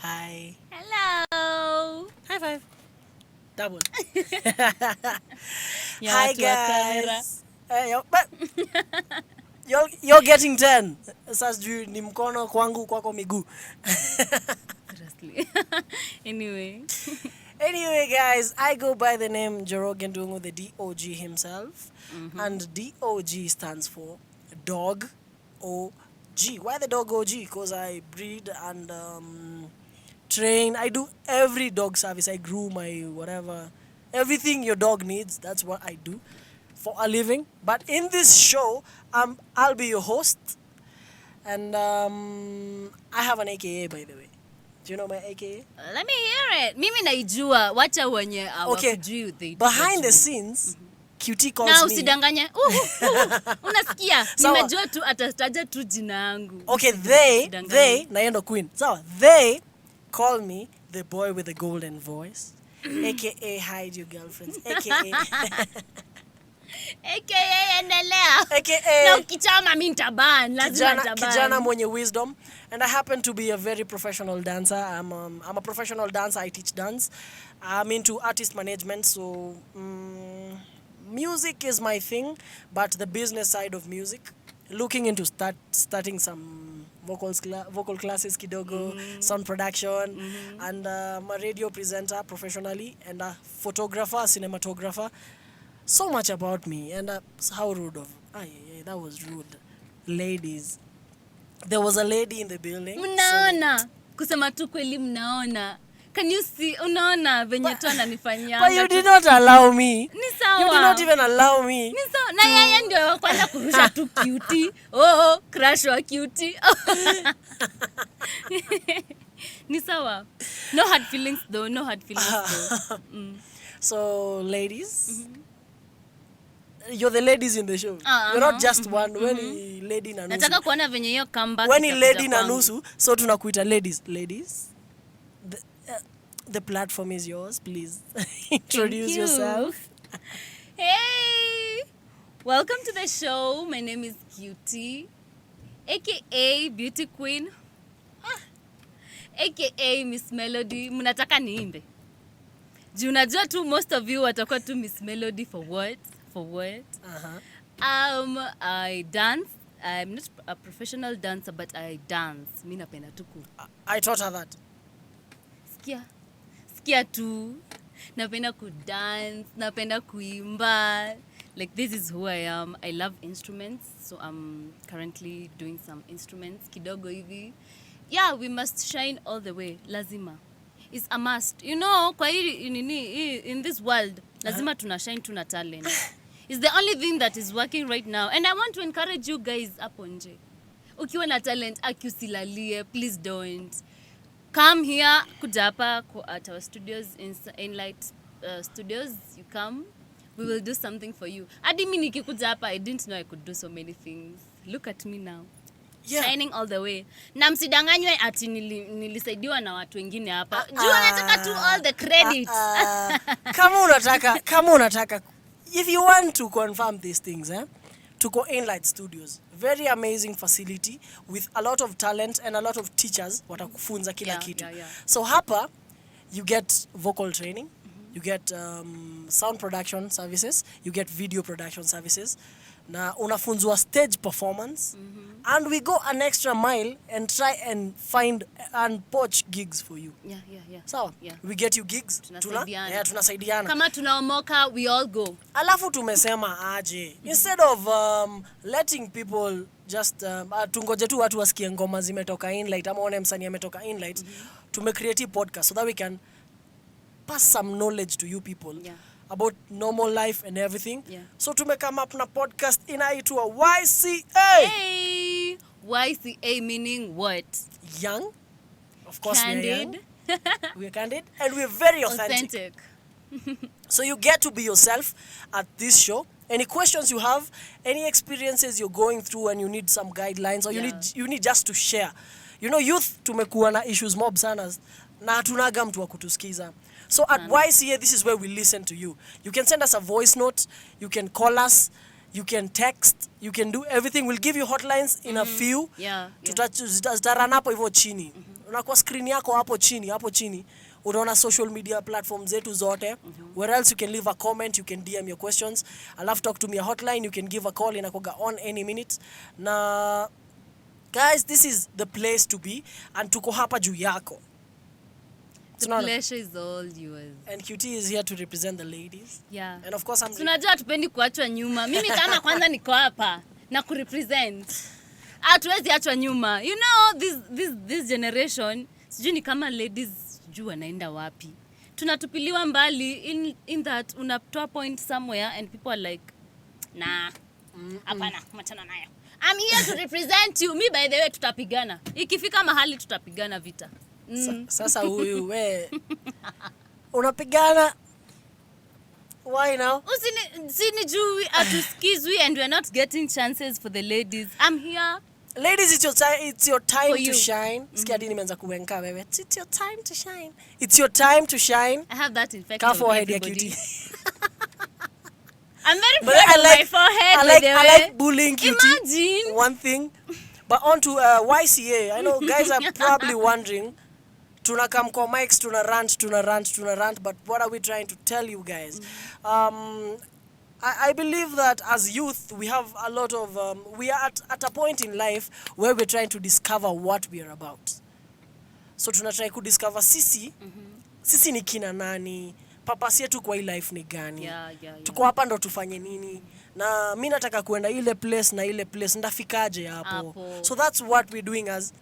Hi. Hello. High five. Double. Ya Hi watu wa kamera. guys. You're getting 10. Sasa juu ni mkono kwangu kwako miguu. Seriously. Anyway. Anyway guys, I go by the name Joroge Ndungu, the DOG himself. And DOG stands for Dog OG. Why the Dog OG? Because I breed and train. I do every dog service. I groom my whatever. Everything your dog needs, that's what I do for a living. But in this show, I'll be your host. And I have an AKA, by the way. Do you know my AKA? Let me hear it. Mimi naijua. Wacha wenye Okay. hawakujui. Behind the scenes, QT calls Na me. usidanganye. Unasikia? Sawa. Nimejua tu atataja tu jina yangu. Okay, Usidanganye. they, Nayendo Queen. So they call me the boy with the golden voice, AKA hide your girlfriends, AKA, AKA endelea. Na AKA ukichama mimi nitaban. Lazima nitaban. kijana mwenye wisdom. And I happen to be a very professional dancer. I'm a professional dancer. I teach dance. I'm into artist management. So music is my thing, but the business side of music, looking into starting some vocal classes kidogo, sound production, and I'm a radio presenter professionally, and a photographer, cinematographer. So much about me. And how rude of that was rude. Ladies, there was a lady in the building. Mnaona. Kusema tu kweli mnaona. Can you see? Unaona venye tu ananifanyanga. But you did not allow me. Ni sawa. You did not even allow me. Ni sawa. Na yeye ndio kwanza kurusha tu cutie. Oh, crush wa cutie. Ni sawa. No hard feelings though. No hard feelings though. So, ladies, you're the ladies in the show. You're not just one. When ni lady na nusu. Nataka kuona venye hiyo comeback. When ni itakuja lady na kwangu. nusu, so tunakuita ladies. Ladies, the platform is yours. Please introduce Thank you. yourself. Hey! Welcome to the show. My name is Cutie, aka Beauty Queen, aka Miss Melody. Mnataka niimbe? Juu unajua tu most of you watakuwa tu Miss Melody for what? For what? I dance. I'm not a professional dancer, but I dance. Mimi napenda tu I taught her that. Sikia tu. Napenda kudance, napenda kuimba. Like this is who I am. I love instruments, so I'm currently doing some instruments kidogo hivi. Yeah, we must shine all the way. Lazima. It's a must. You know, kwa in this world, lazima tuna shine, tuna talent. It's the only thing that is working right now. And I want to encourage you guys hapo nje. Ukiwa na talent, akiusilalie, please don't. Come here, kuja hapa at our studios, in Light Studios. You come, we will do something for you. Hadi mimi nikikuja hapa, I didn't know I could do so many things. Look at me now. Yeah. Shining all the way. Na msidanganywe ati nilisaidiwa na watu wengine hapa. Juu nataka tu all the credit. Kama unataka, if you want to confirm these things, to go in Light Studios. Very amazing facility with a lot of talent and a lot of teachers watakufunza kila kitu. Yeah. So hapa you get vocal training, you get sound production services, you get video production services, na unafunzwa stage performance, and we go an extra mile and try and find and poach gigs for you. Yeah. Sawa? Yeah. We get you gigs. Tunasaidiana. Tunasaidiana. Kama tunaomoka, we all go. Alafu tumesema aje, instead of letting people just tungoje tu watu wasikie ngoma zimetoka Inlight ama one msanii ametoka Inlight, tumecreate podcast so that we can pass some knowledge to you people about normal life and everything. So come up na podcast inaitwa YCA. Hey, YCA meaning what? Young, of course. Candid. We're young. We're candid and we're very authentic. So you get to be yourself at this show. Any questions you have, any experiences you're going through and you need some guidelines, or you need just to share. You know, youth tumekuwa na issues mob sana na hatunaga mtu wa kutusikiza. So at YCA, this is where we listen to you. You can send us a voice note, you can call us, you can text, you can do everything. We'll give you hotlines in a few. Yeah. Tutarana hapo hivyo chini. na kwa screen yako hapo chini unaona social media platforms zetu zote. Where else you can leave a comment, you can DM your questions. Alafu talk to me a hotline, you can give a call, inakoga on any minute. Na guys, this is the place to be, and tuko hapa juu yako. The pleasure is all yours. And QT is here to represent the ladies. Yeah. And of course tunajua tupendi kuachwa nyuma. Mimi kama kwanza niko hapa na kurepresent. Hatuwezi achwa nyuma. You know, this generation, sijui ni kama ladies juu wanaenda wapi. Tunatupiliwa mbali in that unatoa point somewhere and people are like, nah, hapana, machana nayo. I'm here to represent you. Me by the way tutapigana. Ikifika mahali tutapigana vita. Sasa huyu we unapigana, why now? Usinijui, atuskizwi, and we're not getting chances for the ladies. I'm here. Ladies, it's your time to shine. Sikia hadi nimeanza kuwenka wewe. It's your time to shine. It's your time to shine. I have that infection. Ka forehead ya QT. I'm very proud of my forehead. I like bullying QT. Imagine. One thing. But on to YCA. I know guys are probably wondering. Tunakam kwa mics, tuna rant. But what are we trying to tell you guys? I believe that as youth, we have a lot of... we are at a point in life where we're trying to discover what we are about. So tunatry to discover sisi ni kina nani, purpose yetu kwa hii life ni gani. Yeah. Tuko hapa ndo tufanye nini. Na mimi nataka kuenda ile place ndafikaje hapo. So that's what we're doing as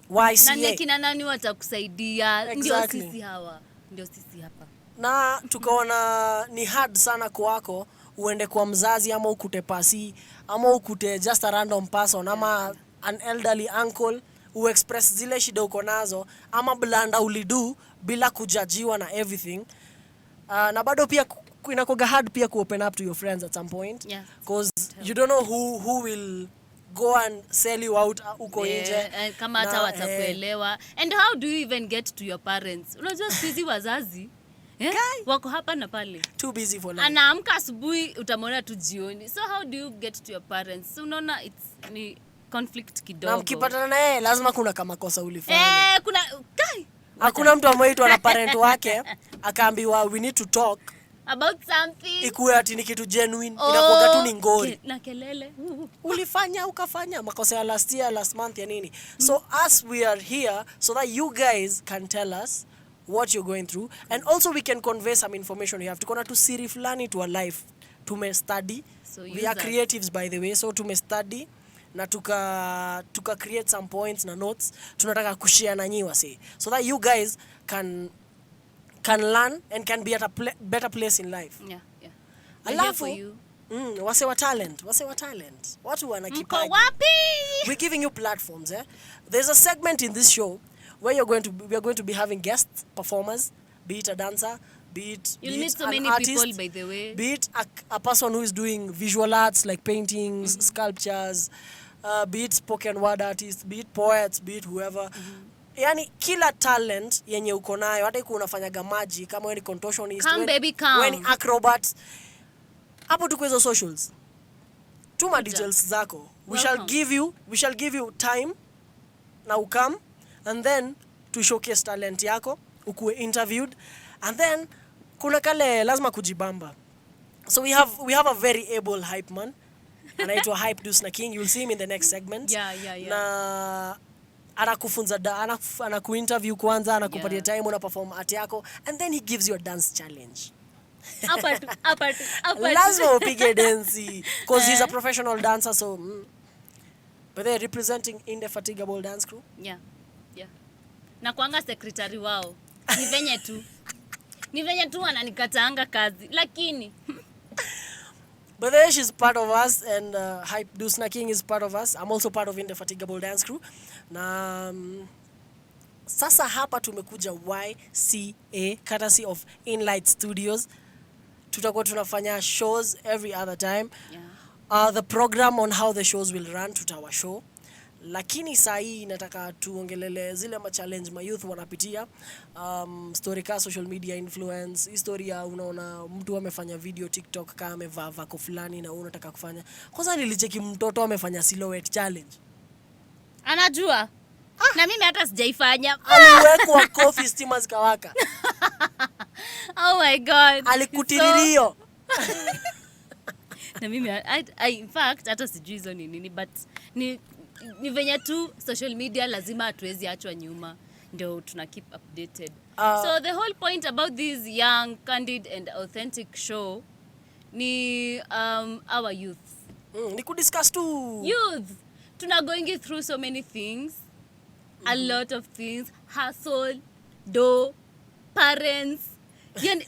YCA. Na kina nani watakusaidia? Exactly. Ndio sisi hapa. Na tukaona ni hard sana kwako uende kwa mzazi ama ukute pasi ama ukute just a random person ama an elderly uncle express zile shida uko nazo ama blanda ulidu bila kujajiwa na everything. Na bado pia inakoga hard pia ku open up to your friends at some point, because you don't know who will go and sell you out uko nje, kama hata watakuelewa. And how do you even get to your parents? Unajua sisi wazazi wako hapa na pale, too busy for life. Anaamka asubuhi utamwona tu jioni. So how do you get to your parents? So unaona ni conflict kidogo. Na mkipatana naye lazima kuna kama kosa ulifanya. Kuna hakuna mtu ameitwa na parent wake akaambiwa we need to talk about something ikuwe ati ni kitu genuine. Inakuwa tu ni ngori na kelele. Ulifanya ukafanya makosa ya last month ya nini. So as we are here so that you guys can tell us what you're going through, and also we can convey some information you have. Tukona tu siri fulani to a life tume study. So we are creatives by the way, so tume study na tuka create some points na notes tunataka kushare na nyinyi wase, so that you guys can learn and can be at a better place in life. Alafu wase wa talent watu wana kipaji. We're giving you platforms. There's a segment in this show where we are going to be having guest performers, be it a dancer, be it meet so many artist, people by the way, be it a person who is doing visual arts like paintings, sculptures, be it spoken word artists, be it poets, be it whoever. Yani kila talent yenye uko nayo, hata iko unafanyaga maji kama wewe ni contortionist, wewe ni acrobat, hapo tuko hizo socials. Tuma details zako. We shall give you time na ukam, and then to showcase talent yako, ukuwe interviewed, and then kuna kale lazima kujibamba. So we have a very able hype man anaitwa Hype Dusna King. You'll see him in the next segment. Na anakufunza anakuinterview kwanza, anakupatia time una perform art yako, and then he gives you a dance challenge. Apart. Lazima upige dance because he's a professional dancer, so but they're representing Indefatigable Dance Crew. Na kuanga secretary wao. Ni venye tu ananikataanga kazi, lakini but then she's part of us, and Hype Dusna King is part of us. I'm also part of Indefatigable Dance Crew. Na sasa hapa tumekuja YCA courtesy of Inlight Studios. Tutakuwa tunafanya shows every other time. The program on how the shows will run tutawa show. Lakini saa hii nataka tuongelele zile challenge ma youth wanapitia. Story ka social media influence, historia unaona mtu amefanya video TikTok kama amevaa vako fulani na unataka kufanya. Kwanza nilicheki mtoto amefanya silhouette challenge. Anajua Na mimi hata sijaifanya. Aliwekwa kofi stima zikawaka. Oh my god. Alikutiririo. Na mimi in fact hata sijui hizo ni nini, but ni venye tu social media lazima hatuwezi achwa nyuma, ndio tuna keep updated. So the whole point about this young, candid and authentic show ni our youth. Ni kudiscuss tu. Youth, tuna going through so many things, a lot of things, hustle, dough, parents,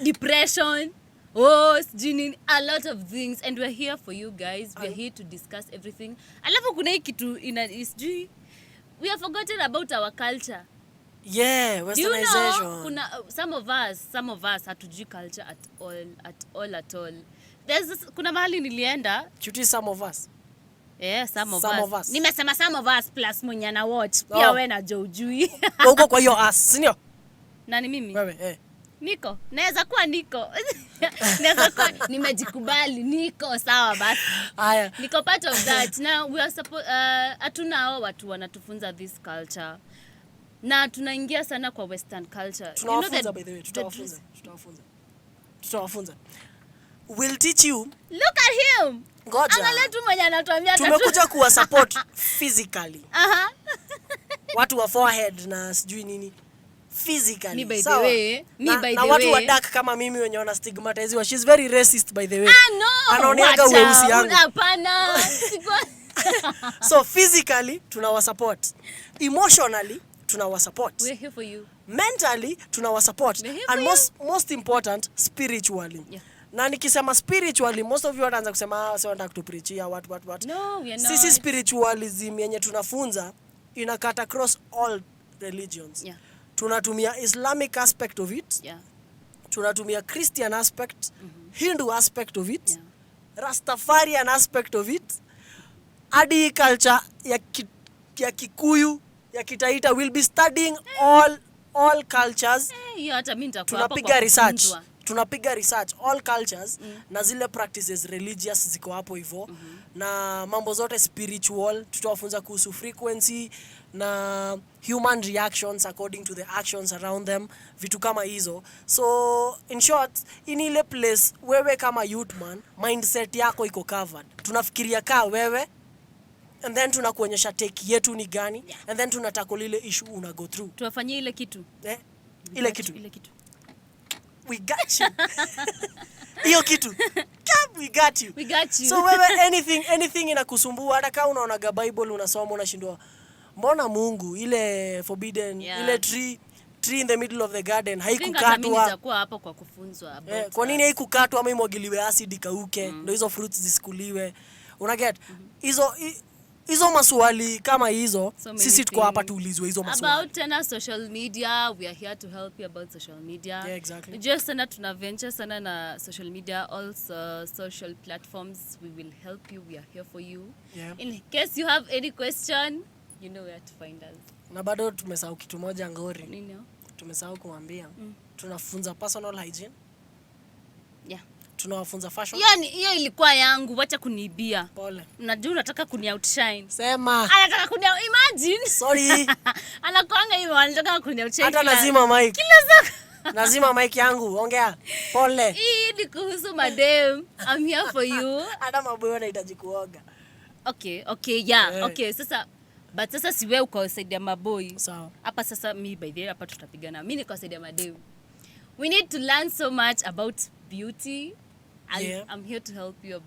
depression, a lot of things, and we're here for you guys. We're here to discuss everything. Alafu kuna hii kitu we have forgotten about our culture. Yeah, westernization. You know, kuna some of us hatujui culture at all. Kuna mahali nilienda. Chuti some of us. Yeah, some of us. Nimesema some of us plus mwenye na watch. Pia wewe na Joujui. Uko kwa hiyo ass, sinio? Nani mimi? Wewe, Niko. Naweza kuwa niko. Naweza kuwa nimejikubali niko sawa basi. Haya. Niko part of that. Now we are hatuna hao watu wanatufunza this culture. Na tunaingia sana kwa western culture. Tunawafunza by the way, tutawafunza. We'll teach you. Look at him. Ngoja. Angalia tu mwenye anatuambia tumekuja kuwa support physically. Watu wa forehead na sijui nini. Physically. Me by the way. Na watu wa dark kama mimi wenye wana stigmatize. She's very racist by the way. No. Anaoniaga weusi yangu. Hapana. So physically tunawasupport. Emotionally tunawasupport. We're here for you. Mentally tunawasupport. And most important spiritually. Yeah. Na nikisema spiritually, most of you wataanza kusema sio nataka kutupreachia what. No, we are not. Sisi spiritualism yenye tunafunza ina cut across all religions. Yeah. Tunatumia Islamic aspect of it. Yeah. Tunatumia Christian aspect, Hindu aspect of it. Yeah. Rastafarian aspect of it. Adi culture ya Kikuyu, ya Kitaita, will be studying all cultures. Hata mimi nitakuwa hapo. Tunapiga research all cultures na zile practices religious ziko hapo hivyo na mambo zote spiritual. Tutawafunza kuhusu frequency na human reactions according to the actions around them, vitu kama hizo. So in short, in ile place wewe kama youth man, mindset yako iko covered. Tunafikiria kaa wewe, and then tunakuonyesha take yetu ni gani, and then tunatackle ile issue una go through. Tuwafanyie ile kitu. Ile kitu. We got you. Hiyo kitu. We got you. So wewe anything inakusumbua, hata kama unaonaga Bible unasoma unashindwa. Mbona Mungu ile forbidden ile tree in the middle of the garden haikukatwa? Mimi nitakuwa hapo kwa kufunzwa. Kwa nini haikukatwa ama imwagiliwe acid kauke ndio hizo fruits zisikuliwe? Una get? Hizo maswali kama hizo sisi tuko hapa tuulizwe hizo maswali. About social media, we are here to help you about social media. Yeah, exactly. Just sana tuna venture sana na social media, also social platforms. We will help you. We are here for you. Yeah. In case you have any question, you know where to find us. Na bado tumesahau kitu moja ngori. Nini? Tumesahau kuambia. Tunafunza personal hygiene. Yeah. Tunawafunza fashion. Hiyo ilikuwa yangu, wacha kuniibia. Pole. Unajua unataka kuni outshine. Sema. Anataka kuni imagine. Sorry. Anakuanga hivyo, anataka kuni outshine. Hata lazima mic. Kila siku. Lazima mic yangu, ongea. Pole. Hii ni kuhusu madem. I'm here for you. Hata maboyo wanahitaji kuoga. Okay, yeah. Okay, sasa si wewe uko side ya maboy. Sawa. Hapa sasa mimi by the way hapa tutapigana. Mimi niko side ya madem. We need to learn so much about beauty. I'm here to help you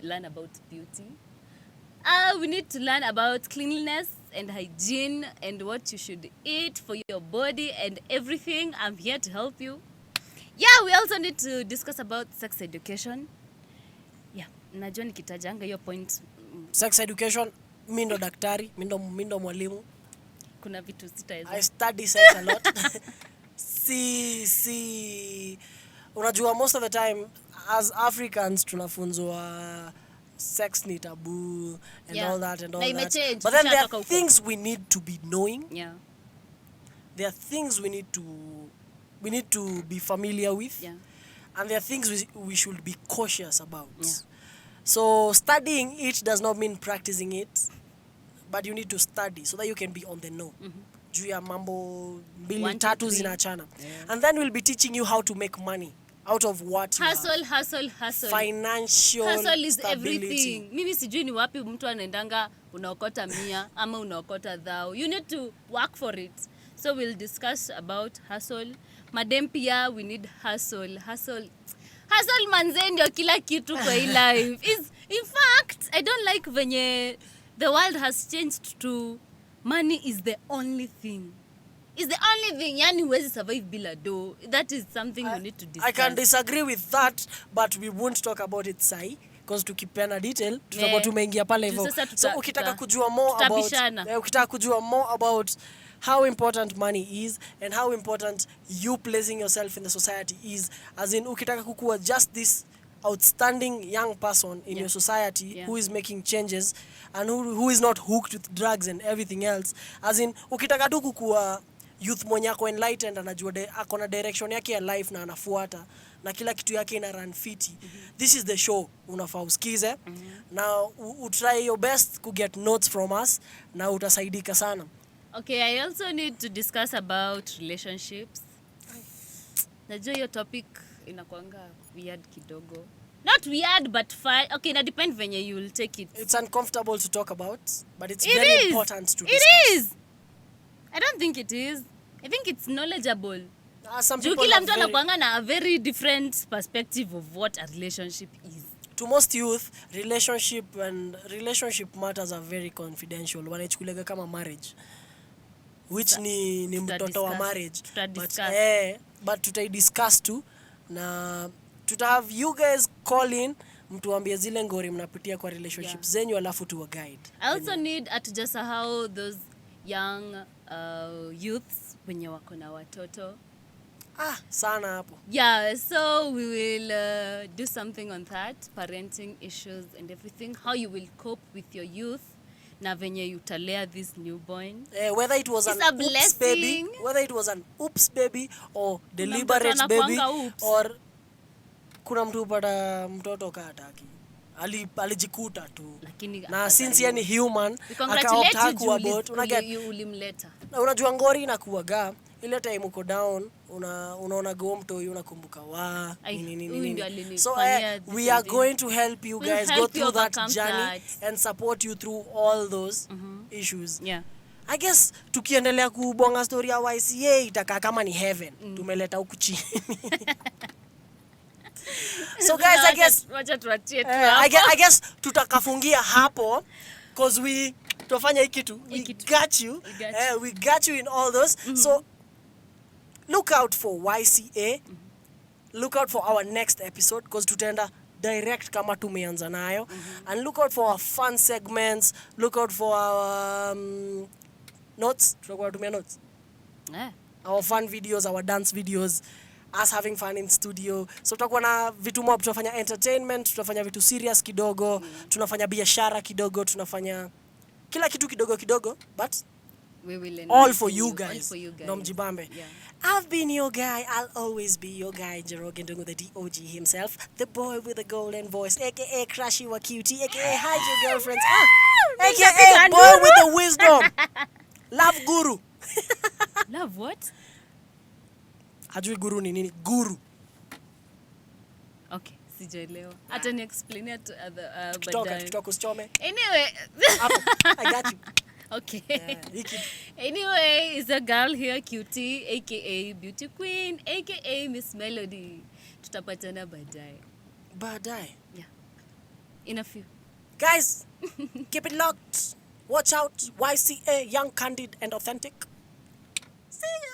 learn about beauty. We need to learn about cleanliness and hygiene and what you should eat for your body and everything. I'm here to help you. Yeah, we also need to discuss about sex education. Yeah, najua nikitajanga hiyo point. Sex education, mimi ndo daktari, mimi ndo mwalimu. Kuna vitu sitaweza. I study sex a lot. Unajua most of the time as Africans tunafunzwa sex ni taboo and all that. But then there are things we need to be knowing. Yeah. There are things we need to be familiar with. Yeah. And there are things we should be cautious about. Yeah. So studying it does not mean practicing it. but you need to study so that you can be on the know. Juu ya mambo mbili 1, 2, tatu 3. zinachana. And then we'll be teaching you how to make money out of what you have. Hustle. Financial Hustle is stability. everything. Mimi sijui ni wapi mtu anaendanga unaokota 100 ama unaokota 1000. You need to work for it. So we'll discuss about hustle. Madem pia we need hustle. Hustle manze ndio kila kitu kwa hii life. In fact, I don't like venye the world has changed to money is the only thing. Is the only thing. Yani huwezi survive bila do. That is something we need to discuss. I can disagree with that, but we won't talk about it sai because tukipeana detail tutakuwa tumeingia pale hivyo. So ukitaka kujua more about how important money is and how important you placing yourself in the society is, as in ukitaka kukua just this outstanding young person in your society who is making changes and who is not hooked with drugs and everything else, as in ukitaka tu kukua youth mwenye ako enlightened, anajua ako na direction yake ya life na anafuata na kila kitu yake ina run fiti. This is the show unafaa usikize na try your best to get notes from us na utasaidika sana. Okay, I also need to discuss about relationships. Najua hiyo topic inakuanga weird kidogo. Not weird but fine. Okay, na depend venye you will take it. It's uncomfortable to talk about, but it's very important to discuss. It is. I don't think it is. I think it's knowledgeable. Some people kila mtu anakuanga na a very different perspective of what a relationship is. To most youth, relationship matters are very confidential. Wanachukulia kama marriage, which ni mtoto wa marriage. But tutai-discuss tu na have you guys call in mtuambie zile ngori mnapitia kwa relationships zenyu alafu tuwa guide. I also need atujasahau those young youths wenye wako na watoto. Sana hapo. Yeah, so we will do something on that, parenting issues and everything, how you will cope with your youth na venye utalea this newborn. Whether it was an oops baby or deliberate baby or kuna mtu upata mtoto kataki alijikuta tu na since yani human akaopta kuwa bot ulimleta. Unajua ngori inakuwaga ile time uko down unaona go mto unakumbuka nini. So we are going to help you guys go through that journey and support you through all those issues. I guess tukiendelea kubonga story ya YCA itakaa kama ni heaven. Tumeleta huku chini. So guys, I guess tutakafungia hapo because we tufanya hiki tu. We got you. We got you in all those. So look out for YCA. Look out for our next episode because tutaenda direct kama tumeanza nayo. And look out for our fun segments. Look out for our notes. Tutakuwa tumia notes. Our fun videos, our dance videos. Us having fun in studio. So tutakuwa na vitu mob, tunafanya entertainment, tunafanya vitu serious kidogo, tunafanya biashara kidogo, tunafanya kila kitu kidogo, but we will all for you guys. No mjibambe. Yeah. I've been your guy. I'll always be your guy, Njoroge Ndung'u, the DOG himself, the boy with the golden voice, aka Crashy wa Cutie, aka hide your girlfriends, aka boy with the wisdom. Love guru. Love what? Hajui guru ni nini? Guru. Okay, sijaelewa. Hata ni explain it other Tukitoka usichome. Anyway, I got you. Okay. Yeah, anyway, is a girl here, Cutie, aka Beauty Queen, aka Miss Melody. Tutapatana baadaye. Yeah. In a few. Guys, keep it locked. Watch out. YCA, young, candid, and authentic. See ya.